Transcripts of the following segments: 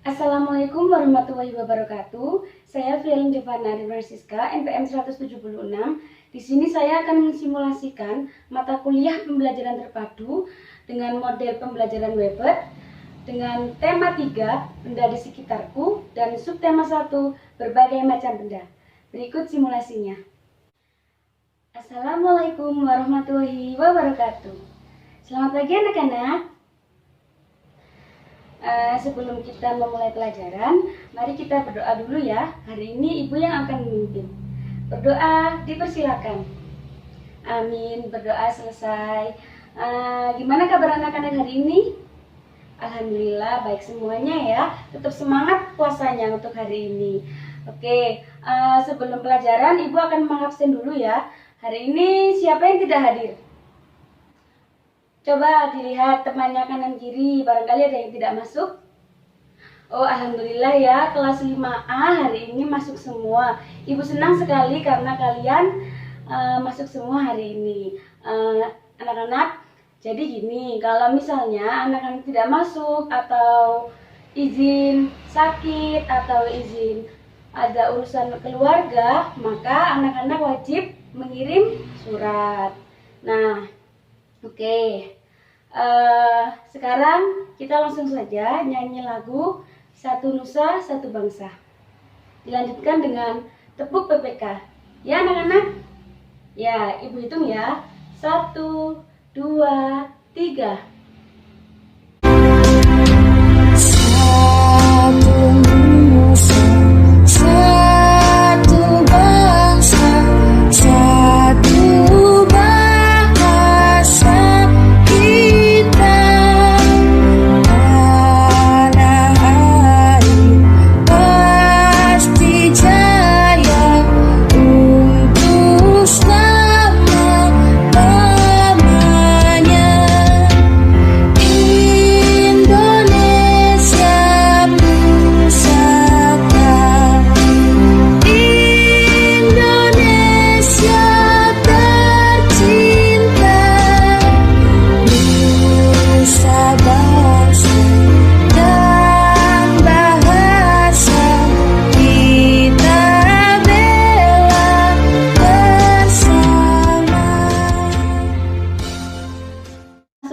Assalamualaikum warahmatullahi wabarakatuh. Saya Frielin Devana Francisca, NPM 176. Di sini saya akan mensimulasikan mata kuliah pembelajaran terpadu dengan model pembelajaran Weber dengan tema 3, benda di sekitarku, dan subtema 1, berbagai macam benda. Berikut simulasinya. Assalamualaikum warahmatullahi wabarakatuh. Selamat pagi anak-anak. Sebelum kita memulai pelajaran, mari kita berdoa dulu ya. Hari ini Ibu yang akan memimpin. Berdoa dipersilakan. Amin. Berdoa selesai. Gimana kabar anak-anak hari ini? Alhamdulillah baik semuanya ya. Tetap semangat puasanya untuk hari ini. Oke, sebelum pelajaran Ibu akan mengabsen dulu ya. Hari ini siapa yang tidak hadir? Coba dilihat temannya kanan kiri, barangkali ada yang tidak masuk. Oh, alhamdulillah ya, kelas 5A hari ini masuk semua. Ibu senang sekali karena kalian masuk semua hari ini. Anak-anak, jadi gini, kalau misalnya anak-anak tidak masuk atau izin sakit atau izin ada urusan keluarga, maka anak-anak wajib mengirim surat. Nah, oke. Sekarang kita langsung saja nyanyi lagu Satu Nusa Satu Bangsa. Dilanjutkan dengan tepuk PPK. Ya anak-anak? Ya, Ibu hitung ya. 1, 2, 3.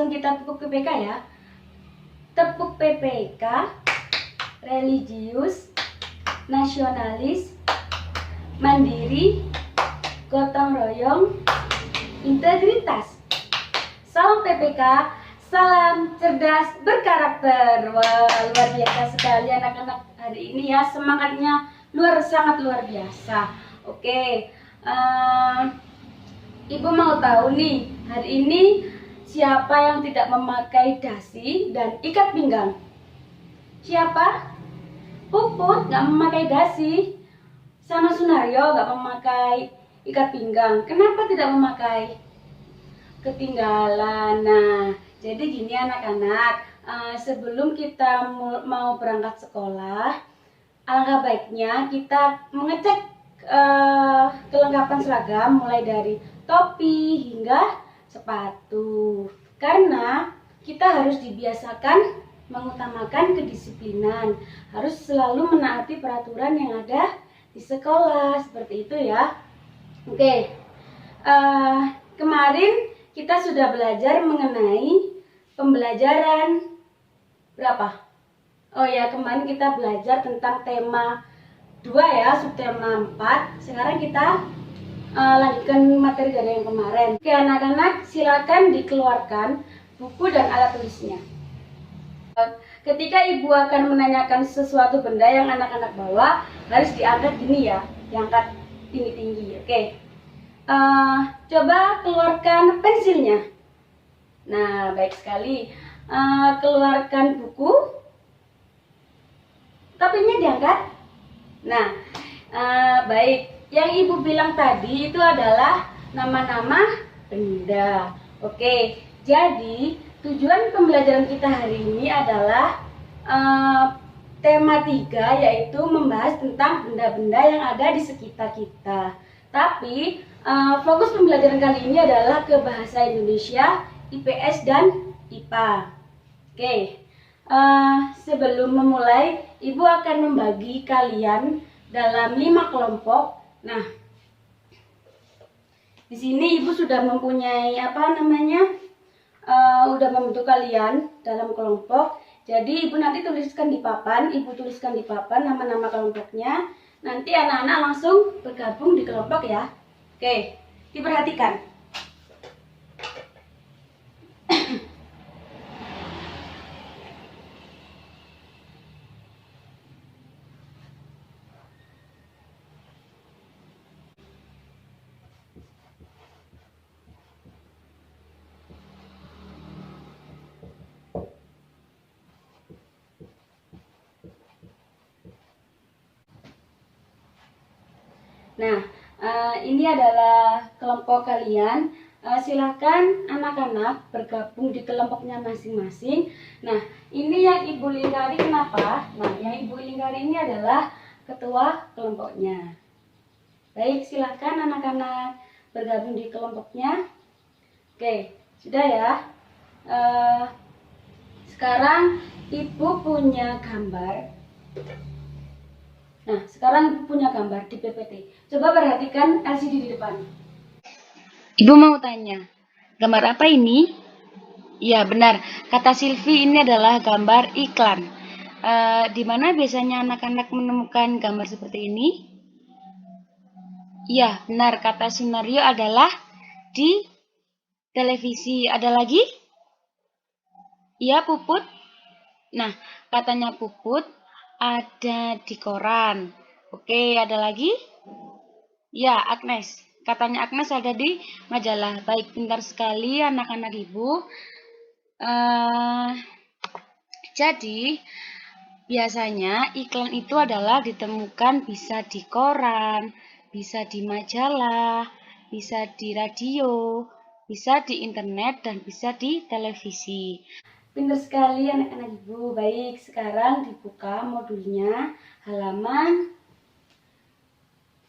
Kita tepuk PPK ya. Tepuk PPK, religius, nasionalis, mandiri, gotong royong, integritas. Salam PPK, salam cerdas berkarakter. Wah, luar biasa sekali anak-anak hari ini ya, semangatnya sangat luar biasa. Oke, Ibu mau tahu nih, hari ini siapa yang tidak memakai dasi dan ikat pinggang? Siapa? Puput nggak memakai dasi, sama Sunario nggak memakai ikat pinggang. Kenapa tidak memakai? Ketinggalan. Nah, jadi gini anak-anak, sebelum kita mau berangkat sekolah, alangkah baiknya kita mengecek kelengkapan seragam mulai dari topi hingga sepatu, karena kita harus dibiasakan mengutamakan kedisiplinan, harus selalu menaati peraturan yang ada di sekolah, seperti itu ya. Oke, kemarin kita sudah belajar mengenai pembelajaran berapa? Oh ya, kemarin kita belajar tentang tema 2 ya, subtema 4. Sekarang kita lanjutkan materi dari yang kemarin. Oke anak-anak, silakan dikeluarkan buku dan alat tulisnya. Ketika ibu akan menanyakan sesuatu benda yang anak-anak bawa, harus diangkat gini ya, diangkat tinggi-tinggi. Oke, coba keluarkan pensilnya. Nah, baik sekali. Keluarkan buku, topinya diangkat. Nah, baik. Yang ibu bilang tadi itu adalah nama-nama benda. Oke, jadi tujuan pembelajaran kita hari ini adalah tema 3, yaitu membahas tentang benda-benda yang ada di sekitar kita. Tapi fokus pembelajaran kali ini adalah ke bahasa Indonesia, IPS dan IPA. Oke, Sebelum memulai, Ibu akan membagi kalian dalam 5 kelompok. Nah, di sini Ibu sudah mempunyai udah membentuk kalian dalam kelompok. Jadi Ibu nanti tuliskan di papan, Ibu tuliskan di papan nama-nama kelompoknya. Nanti anak-anak langsung bergabung di kelompok ya. Oke, diperhatikan. Nah, ini adalah kelompok kalian. Silakan anak-anak bergabung di kelompoknya masing-masing. Nah, ini yang Ibu lingkari kenapa? Nah, yang Ibu lingkari ini adalah ketua kelompoknya. Baik, silakan anak-anak bergabung di kelompoknya. Oke, sudah ya. Sekarang Ibu punya gambar. Nah, sekarang Ibu punya gambar di PPT. Coba perhatikan LCD di depan. Ibu mau tanya, gambar apa ini? Ya, benar. Kata Silvi, ini adalah gambar iklan. Di mana biasanya anak-anak menemukan gambar seperti ini? Ya, benar. Kata Sinario adalah di televisi. Ada lagi? Ya, Puput. Nah, katanya Puput ada di koran. Oke, ada lagi? Ya, Agnes. Katanya Agnes ada di majalah. Baik, pintar sekali anak-anak Ibu. Jadi, biasanya iklan itu adalah ditemukan bisa di koran, bisa di majalah, bisa di radio, bisa di internet, dan bisa di televisi. Pintar sekali anak-anak Ibu. Baik, sekarang dibuka modulnya halaman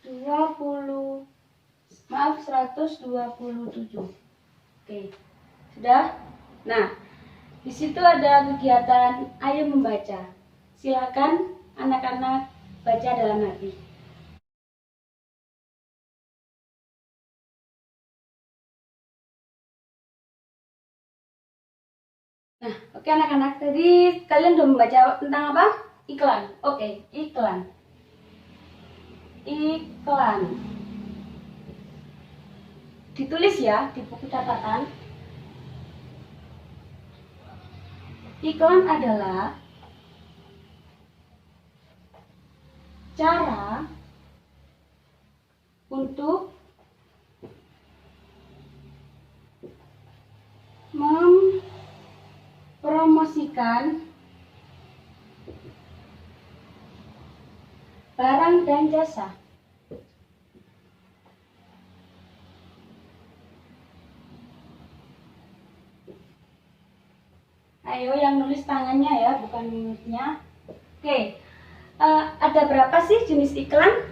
127. Oke, sudah? Nah, di situ ada kegiatan ayo membaca. Silakan anak-anak baca dalam hati. Nah, oke anak-anak, tadi kalian udah membaca tentang apa? Iklan. Oke, iklan. Iklan. Ditulis ya di buku catatan. Iklan adalah cara untuk mempromosikan barang dan jasa. Ayo yang nulis tangannya ya, bukan minusnya. Oke, ada berapa sih jenis iklan?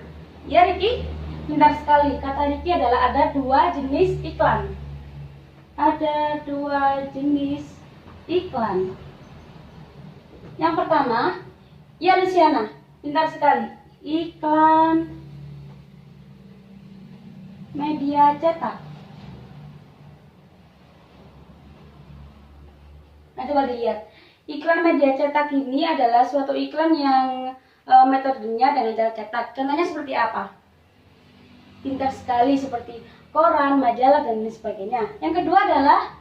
Ya Riki, pintar sekali. Kata Riki adalah ada 2 jenis iklan. Ada 2 jenis iklan. Yang pertama, ya Luciana, pintar sekali. Iklan media cetak. Nah, coba dilihat. Iklan media cetak ini adalah suatu iklan yang metodenya dengan cara cetak. Contohnya seperti apa? Pintar sekali, seperti koran, majalah, dan lain sebagainya. Yang kedua adalah,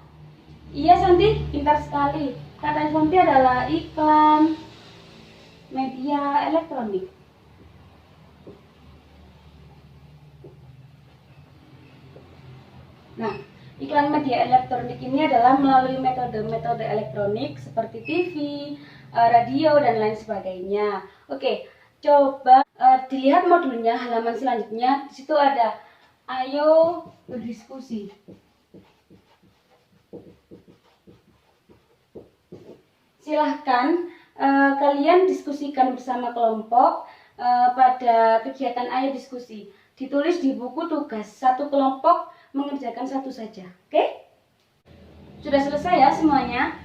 iya Santi, pintar sekali. Kata Santi adalah iklan media elektronik. Nah, iklan media elektronik ini adalah melalui metode-metode elektronik seperti TV, radio, dan lain sebagainya. Oke, coba dilihat modulnya halaman selanjutnya. Di situ ada ayo berdiskusi. Silahkan kalian diskusikan bersama kelompok pada kegiatan ayo diskusi. Ditulis di buku tugas, satu kelompok mengerjakan satu saja. Oke? Sudah selesai ya semuanya?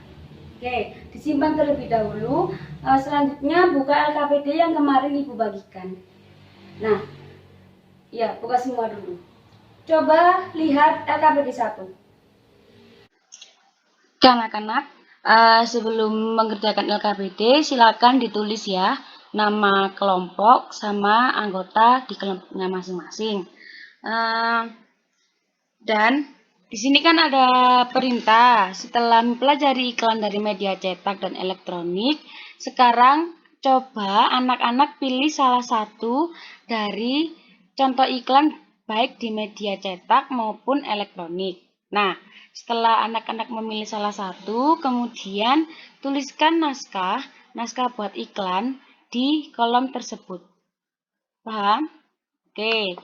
Oke, disimpan terlebih dahulu. Selanjutnya buka LKPD yang kemarin Ibu bagikan. Nah, ya, buka semua dulu. Coba lihat LKPD 1. Oke anak-anak, sebelum mengerjakan LKPD silakan ditulis ya nama kelompok sama anggota di kelompoknya masing-masing. Dan di sini kan ada perintah setelah mempelajari iklan dari media cetak dan elektronik. Sekarang coba anak-anak pilih salah satu dari contoh iklan baik di media cetak maupun elektronik. Nah, setelah anak-anak memilih salah satu, kemudian tuliskan naskah buat iklan di kolom tersebut. Paham? Oke.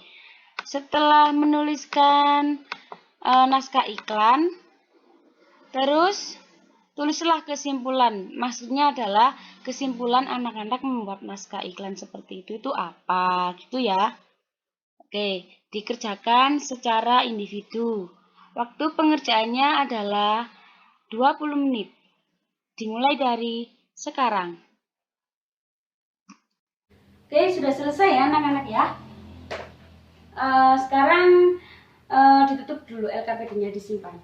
Setelah menuliskan naskah iklan, terus tulislah kesimpulan. Maksudnya adalah kesimpulan anak-anak membuat naskah iklan seperti itu apa, gitu ya. Oke, dikerjakan secara individu. Waktu pengerjaannya adalah 20 menit. Dimulai dari sekarang. Oke, sudah selesai ya anak-anak ya. Sekarang ditutup dulu LKPD-nya, disimpan.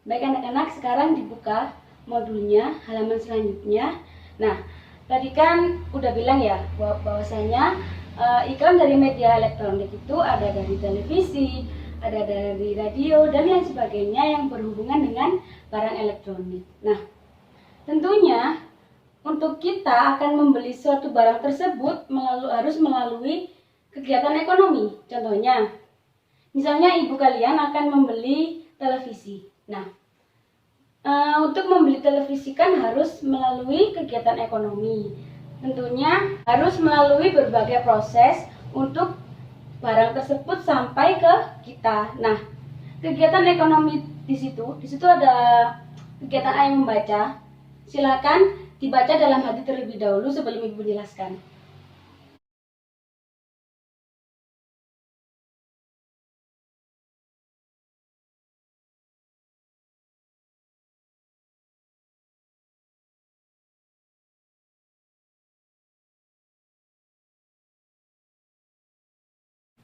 Baik anak-anak, sekarang dibuka modulnya, halaman selanjutnya. Nah, tadi kan udah bilang ya bahwasanya iklan dari media elektronik itu ada dari televisi, ada dari radio, dan lain sebagainya yang berhubungan dengan barang elektronik. Nah, tentunya untuk kita akan membeli suatu barang tersebut harus melalui kegiatan ekonomi. Contohnya, misalnya ibu kalian akan membeli televisi. Nah, untuk membeli televisi kan harus melalui kegiatan ekonomi. Tentunya harus melalui berbagai proses untuk barang tersebut sampai ke kita. Nah, kegiatan ekonomi di situ ada kegiatan ayah membaca. Silakan dibaca dalam hati terlebih dahulu sebelum Ibu jelaskan.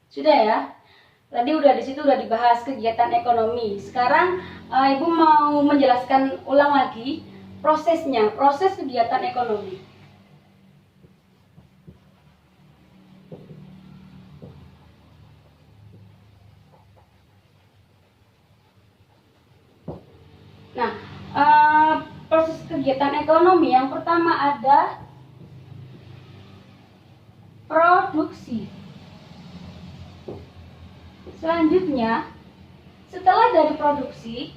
Sudah ya? Tadi di situ udah dibahas kegiatan ekonomi. Sekarang Ibu mau menjelaskan ulang lagi prosesnya, proses kegiatan ekonomi. Nah, proses kegiatan ekonomi yang pertama ada produksi. Selanjutnya, setelah dari produksi,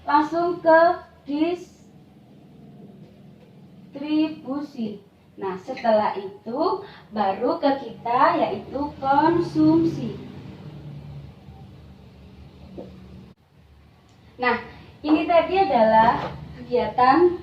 langsung ke distribusi. Nah, setelah itu baru ke kita, yaitu konsumsi. Nah, ini tadi adalah kegiatan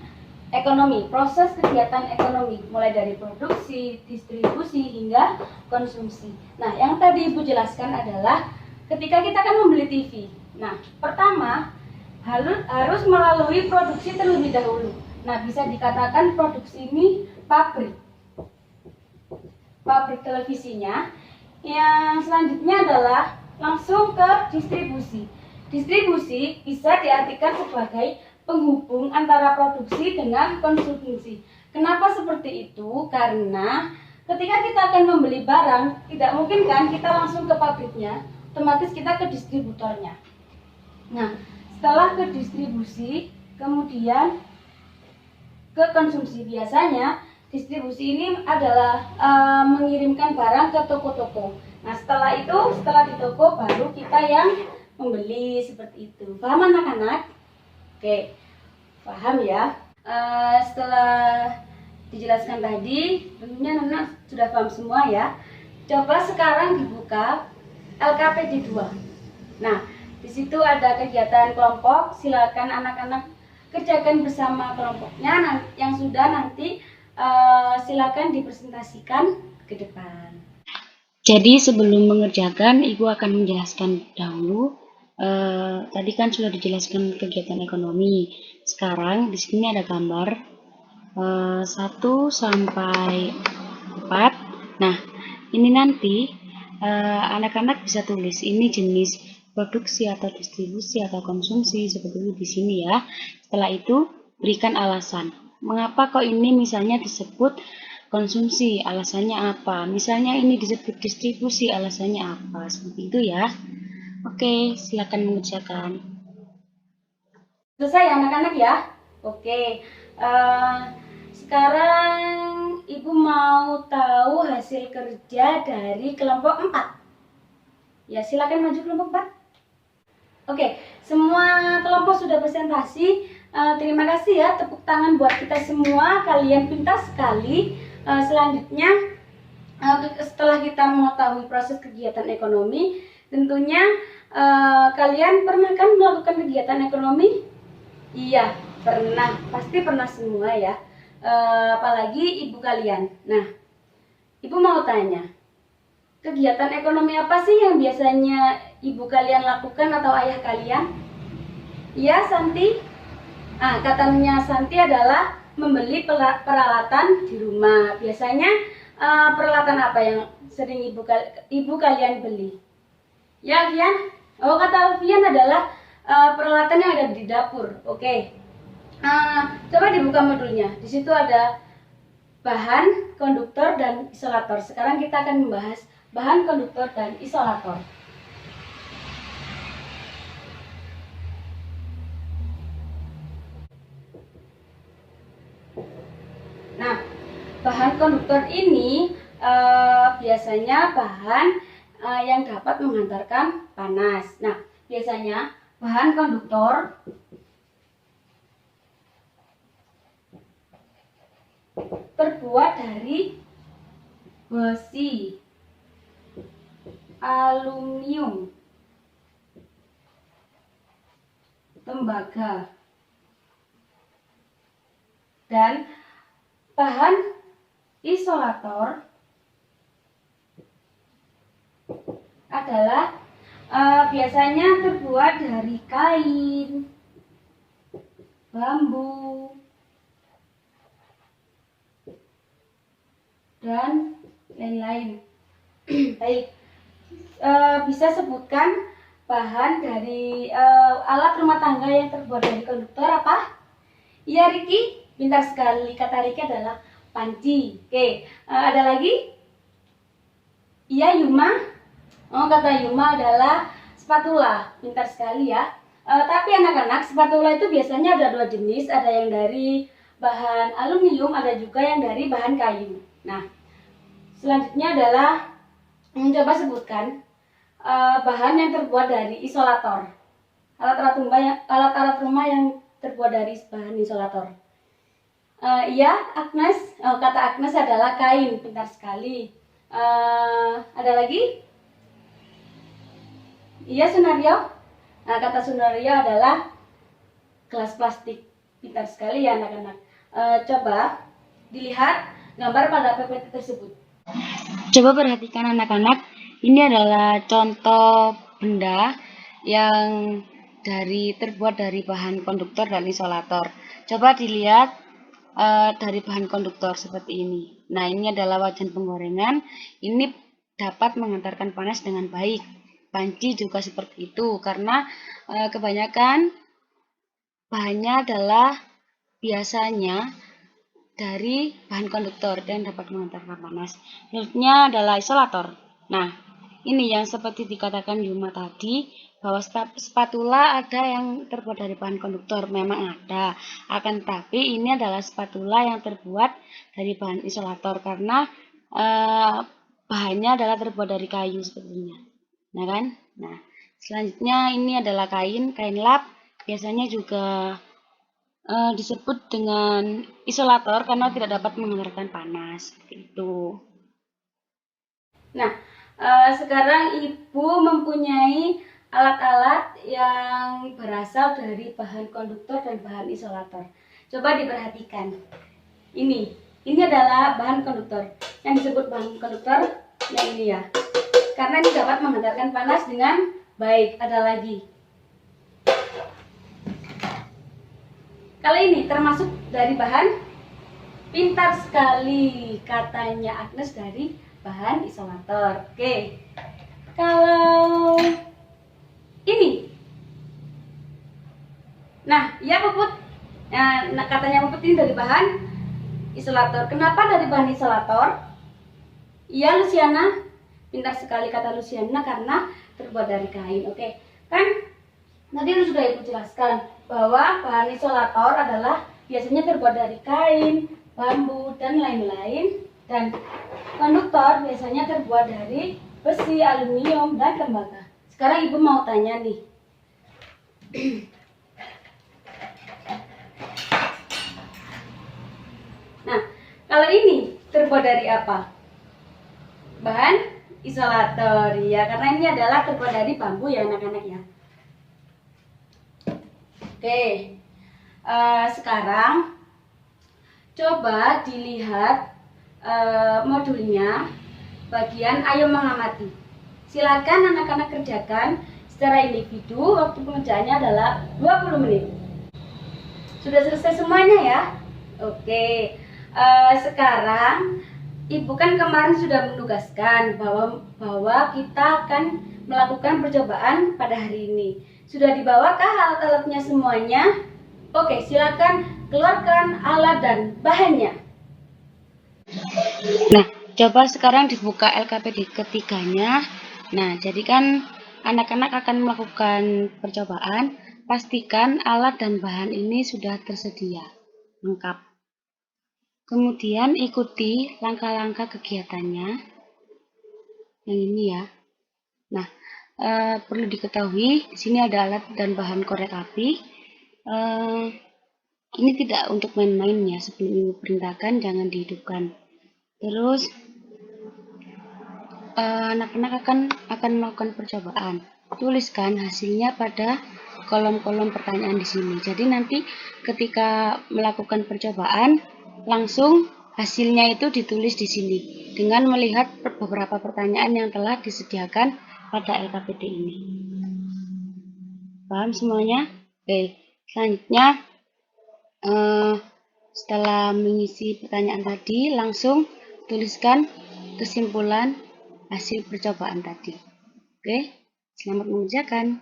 ekonomi, proses kegiatan ekonomi, mulai dari produksi, distribusi, hingga konsumsi. Nah, yang tadi Ibu jelaskan adalah ketika kita akan membeli TV. Nah, pertama harus melalui produksi terlebih dahulu. Nah, bisa dikatakan produksi ini pabrik televisinya. Yang selanjutnya adalah langsung ke distribusi. Distribusi bisa diartikan sebagai penghubung antara produksi dengan konsumsi. Kenapa seperti itu? Karena ketika kita akan membeli barang, tidak mungkin kan kita langsung ke pabriknya, otomatis kita ke distributornya. Nah, setelah ke distribusi, kemudian ke konsumsi. Biasanya distribusi ini adalah mengirimkan barang ke toko-toko. Nah, setelah di toko baru kita yang membeli, seperti itu. Paham anak-anak? Oke, paham ya? Setelah dijelaskan tadi, tentunya anak sudah paham semua ya. Coba sekarang dibuka LKPD 2. Nah, di situ ada kegiatan kelompok. Silakan anak-anak kerjakan bersama kelompoknya. Yang sudah nanti silakan dipresentasikan ke depan. Jadi sebelum mengerjakan, Ibu akan menjelaskan dahulu. Tadi kan sudah dijelaskan kegiatan ekonomi. Sekarang di sini ada gambar 1 sampai 4. Nah, ini nanti anak-anak bisa tulis ini jenis produksi atau distribusi atau konsumsi seperti itu di sini ya. Setelah itu berikan alasan. Mengapa kok ini misalnya disebut konsumsi, alasannya apa? Misalnya ini disebut distribusi, alasannya apa? Seperti itu ya. Oke, silakan mengerjakan. Selesai anak-anak ya. Oke. Sekarang Ibu mau tahu hasil kerja dari kelompok 4. Ya, silakan maju kelompok 4. Oke, semua kelompok sudah presentasi. Terima kasih ya, tepuk tangan buat kita semua. Kalian pintar sekali. Selanjutnya, setelah kita mengetahui proses kegiatan ekonomi, tentunya kalian pernah kan melakukan kegiatan ekonomi? Iya, pernah. Pasti pernah semua ya. Apalagi ibu kalian. Nah, ibu mau tanya, kegiatan ekonomi apa sih yang biasanya ibu kalian lakukan atau ayah kalian? Iya, Santi. Katanya Santi adalah membeli peralatan di rumah. Biasanya peralatan apa yang sering ibu kalian beli? Ya, Alfian. Oh, kata Alfian adalah peralatan yang ada di dapur. Oke. Coba dibuka modulnya. Di situ ada bahan, konduktor, dan isolator. Sekarang kita akan membahas bahan, konduktor, dan isolator. Nah, bahan konduktor ini biasanya bahan yang dapat menghantarkan panas. Nah, biasanya bahan konduktor terbuat dari besi, aluminium, tembaga, dan bahan isolator adalah biasanya terbuat dari kain, bambu, dan lain-lain. Baik, bisa sebutkan bahan dari alat rumah tangga yang terbuat dari konduktor apa? Iya, Riki, pintar sekali. Kata Riki adalah panci. Oke, ada lagi? Iya, Yuma. Oh, kata Yuma adalah spatula. Pintar sekali ya. Tapi anak-anak, spatula itu biasanya ada 2 jenis. Ada yang dari bahan aluminium, ada juga yang dari bahan kayu. Nah, selanjutnya adalah coba sebutkan bahan yang terbuat dari isolator. Alat-alat rumah yang terbuat dari bahan isolator. Iya, Agnes. Kata Agnes adalah kain. Pintar sekali. Ada lagi? Iya, Sunario. Nah, kata Sunario adalah gelas plastik. Pintar sekali ya anak-anak. Coba dilihat gambar pada PPT tersebut. Coba perhatikan anak-anak, ini adalah contoh benda yang terbuat dari bahan konduktor dan isolator. Coba dilihat dari bahan konduktor seperti ini. Nah, ini adalah wajan penggorengan. Ini dapat mengantarkan panas dengan baik. Panci juga seperti itu, karena kebanyakan bahannya adalah biasanya dari bahan konduktor dan dapat mengantarkan panas. Selanjutnya adalah isolator. Nah, ini yang seperti dikatakan Yuma tadi, bahwa spatula ada yang terbuat dari bahan konduktor, memang ada. Akan tetapi ini adalah spatula yang terbuat dari bahan isolator karena bahannya adalah terbuat dari kayu sepertinya. Nah kan? Nah, selanjutnya ini adalah kain lap. Biasanya juga disebut dengan isolator karena tidak dapat menghantarkan panas. Itu. Nah, sekarang Ibu mempunyai alat-alat yang berasal dari bahan konduktor dan bahan isolator. Coba diperhatikan. Ini adalah bahan konduktor. Yang disebut bahan konduktor Nah ini ya, karena ini dapat menghantarkan panas dengan baik. Ada lagi. Kalau ini termasuk dari bahan pintar sekali, katanya Agnes, dari bahan isolator. Oke. Kalau ini, nah ya Puput, nah katanya Puput ini dari bahan isolator. Kenapa dari bahan isolator? Iya Luciana, pintar sekali kata Luciana, karena terbuat dari kain. Oke, kan tadi sudah Ibu jelaskan bahwa bahan isolator adalah biasanya terbuat dari kain, bambu, dan lain-lain. Dan konduktor biasanya terbuat dari besi, aluminium, dan tembaga. Sekarang Ibu mau tanya nih. Nah, kalau ini terbuat dari apa? Bahan isolator ya, karena ini adalah terbuat dari bambu ya anak-anak ya. Oke, sekarang coba dilihat modulnya bagian ayo mengamati. Silakan anak-anak kerjakan secara individu. Waktu pengerjaannya adalah 20 menit. Sudah selesai semuanya ya? Oke, sekarang Ibu kan kemarin sudah menugaskan bahwa kita akan melakukan percobaan pada hari ini. Sudah dibawakah alat-alatnya semuanya? Oke, silakan keluarkan alat dan bahannya. Nah, coba sekarang dibuka LKPD ketiganya. Nah, jadi kan anak-anak akan melakukan percobaan. Pastikan alat dan bahan ini sudah tersedia lengkap. Kemudian ikuti langkah-langkah kegiatannya. Yang ini ya. Nah, perlu diketahui di sini ada alat dan bahan korek api. Ini tidak untuk main-main ya. Sebelum Ibu perintahkan jangan dihidupkan. Terus anak-anak akan melakukan percobaan. Tuliskan hasilnya pada kolom-kolom pertanyaan di sini. Jadi nanti ketika melakukan percobaan langsung hasilnya itu ditulis di sini dengan melihat beberapa pertanyaan yang telah disediakan pada LKPD ini. Paham semuanya? Oke, selanjutnya setelah mengisi pertanyaan tadi langsung tuliskan kesimpulan hasil percobaan tadi. Oke, selamat mengerjakan.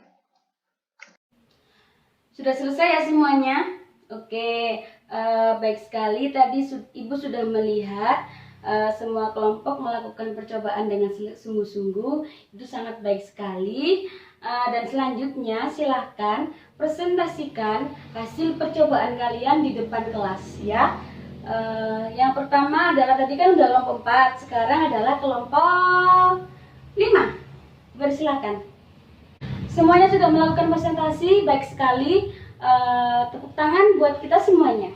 Sudah selesai ya semuanya? Oke, baik sekali. Tadi Ibu sudah melihat semua kelompok melakukan percobaan dengan sungguh-sungguh. Itu sangat baik sekali. Dan selanjutnya silahkan presentasikan hasil percobaan kalian di depan kelas ya. Yang pertama adalah tadi kan udah kelompok 4, sekarang adalah kelompok 5. Silakan. Semuanya sudah melakukan presentasi, baik sekali. Tepuk tangan buat kita semuanya.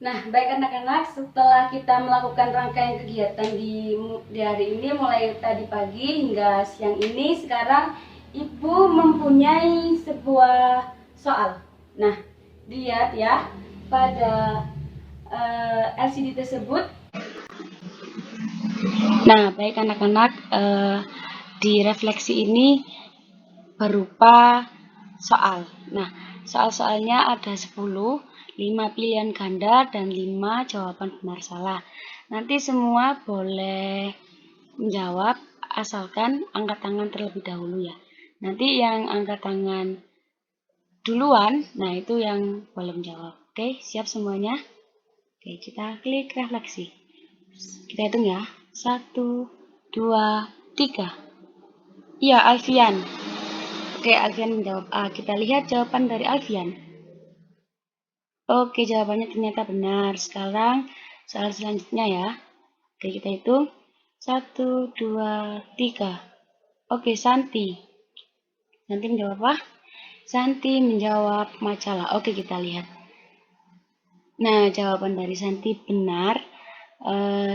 Nah, baik anak-anak, setelah kita melakukan rangkaian kegiatan di hari ini, mulai tadi pagi hingga siang ini, sekarang Ibu mempunyai sebuah soal. Nah, lihat ya, pada LCD tersebut. Nah, baik anak-anak, di refleksi ini berupa soal. Nah, soal-soalnya ada 10, 5 pilihan ganda dan 5 jawaban benar salah. Nanti semua boleh menjawab asalkan angkat tangan terlebih dahulu ya. Nanti yang angkat tangan duluan, nah itu yang boleh menjawab. Oke, siap semuanya? Oke, kita klik refleksi. Kita hitung ya. 1, 2, 3. Iya, Alfian. Oke, Alfian menjawab A. Kita lihat jawaban dari Alfian. Oke, jawabannya ternyata benar. Sekarang soal selanjutnya ya. Oke, kita hitung. 1, 2, 3. Oke, Santi. Santi menjawab apa? Santi menjawab majalah. Oke, kita lihat. Nah, jawaban dari Santi benar.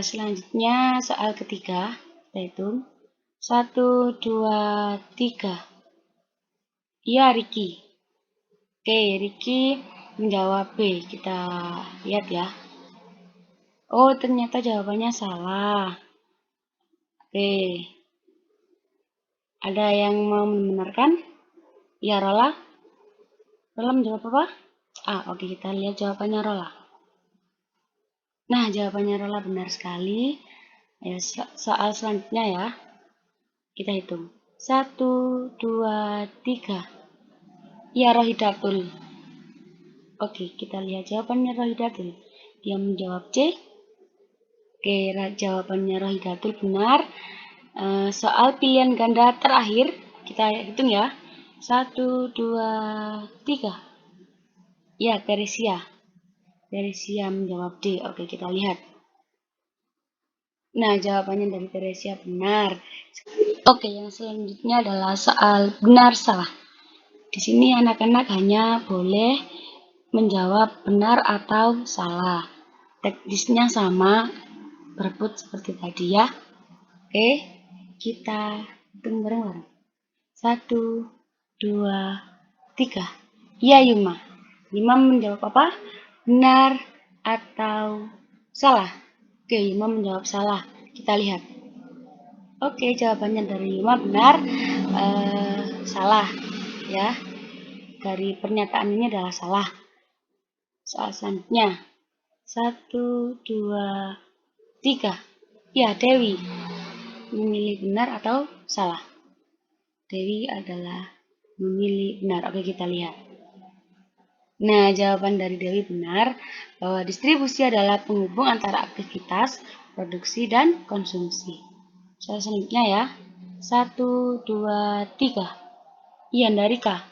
Selanjutnya soal ketiga. Kita hitung. 1, 2, 3. Iya, Riki. Oke, Riki menjawab B. Kita lihat ya. Oh, ternyata jawabannya salah. Oke. Ada yang mau membenarkan? Ya, Rola. Rola menjawab apa? Oke, kita lihat jawabannya Rola. Nah, jawabannya Rola benar sekali. Ya, soal selanjutnya ya. Kita hitung. 1, 2, 3. Ya, Rohidatul. Oke, kita lihat jawabannya Rohidatul. Dia menjawab C. Oke, jawabannya Rohidatul benar. Soal pilihan ganda terakhir, kita hitung ya. 1, 2, 3. Ya, Teresia. Teresia menjawab D. Oke, kita lihat. Nah, jawabannya dari Teresia benar. Oke, yang selanjutnya adalah soal benar salah. Di sini anak-anak hanya boleh menjawab benar atau salah. Teknisnya sama, berebut seperti tadi ya. Oke, kita hitung bareng-bareng. 1, 2, 3. Ya, Yuma. Yuma menjawab apa? Benar atau salah? Oke, Yuma menjawab salah. Kita lihat. Oke, jawabannya dari Yuma benar. Salah ya. Dari pernyataan ini adalah salah. Soal selanjutnya. 1, 2, 3. Ya, Dewi memilih benar atau salah? Dewi adalah memilih benar. Oke, kita lihat. Nah, jawaban dari Dewi benar bahwa distribusi adalah penghubung antara aktivitas, produksi, dan konsumsi. Soal selanjutnya ya. 1, 2, 3. Iya, Darika.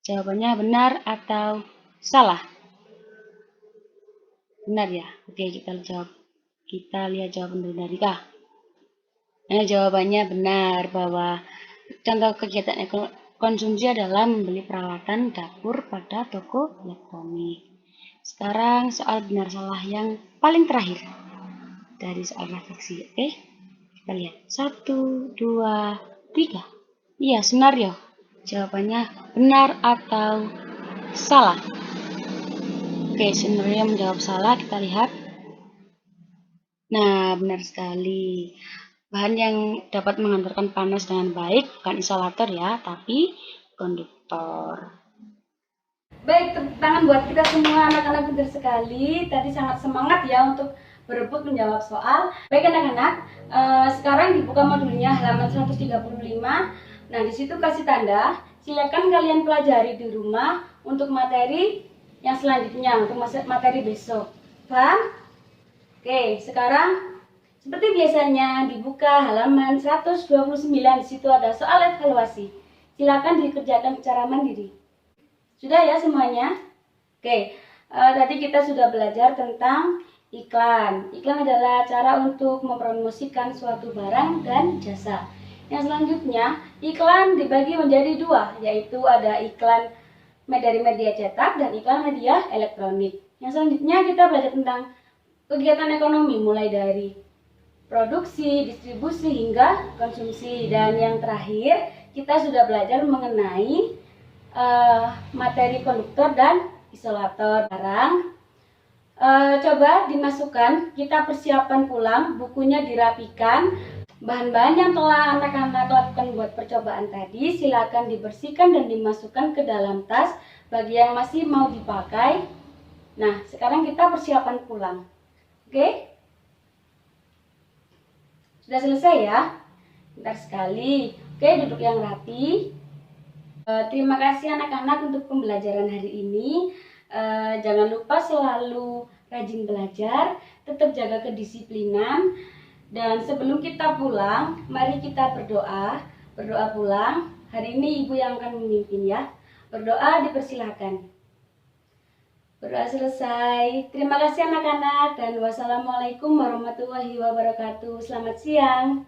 Jawabannya benar atau salah? Benar ya. Oke, kita lihat jawaban dari Darika. Nah, jawabannya benar bahwa contoh kegiatan konsumsi adalah membeli peralatan dapur pada toko elektronik. Sekarang soal benar salah yang paling terakhir dari soal refleksi. Oke, kita lihat. 1, 2, 3. Iya, Sunario. Jawabannya benar atau salah? Oke, Sunario menjawab salah. Kita lihat. Nah, benar sekali. Bahan yang dapat mengantarkan panas dengan baik bukan isolator ya, tapi konduktor. Baik, tepuk tangan buat kita semua, anak-anak pintar sekali. Tadi sangat semangat ya untuk berebut menjawab soal. Baik anak-anak, sekarang dibuka modulnya halaman 135. Nah, di situ kasih tanda. Silakan kalian pelajari di rumah untuk materi yang selanjutnya, untuk materi besok. Paham? Oke, sekarang seperti biasanya dibuka halaman 129. Di situ ada soal evaluasi. Silakan dikerjakan secara mandiri. Sudah ya semuanya? Oke, tadi kita sudah belajar tentang iklan. Iklan adalah cara untuk mempromosikan suatu barang dan jasa. Yang selanjutnya, iklan dibagi menjadi dua, yaitu ada iklan dari media cetak dan iklan media elektronik. Yang selanjutnya kita belajar tentang kegiatan ekonomi mulai dari produksi, distribusi hingga konsumsi. Dan yang terakhir kita sudah belajar mengenai materi konduktor dan isolator. Sekarang coba dimasukkan, kita persiapan pulang, bukunya dirapikan. Bahan-bahan yang telah anak-anak lakukan buat percobaan tadi silakan dibersihkan dan dimasukkan ke dalam tas bagi yang masih mau dipakai. Nah, sekarang kita persiapan pulang. Oke? Sudah selesai ya? Bentar sekali. Oke, duduk yang rapi. Terima kasih anak-anak untuk pembelajaran hari ini. Jangan lupa selalu rajin belajar, tetap jaga kedisiplinan. Dan sebelum kita pulang, mari kita berdoa. Berdoa pulang. Hari ini ibu yang akan memimpin ya. Berdoa dipersilakan. Berdoa selesai. Terima kasih anak-anak dan wassalamualaikum warahmatullahi wabarakatuh. Selamat siang.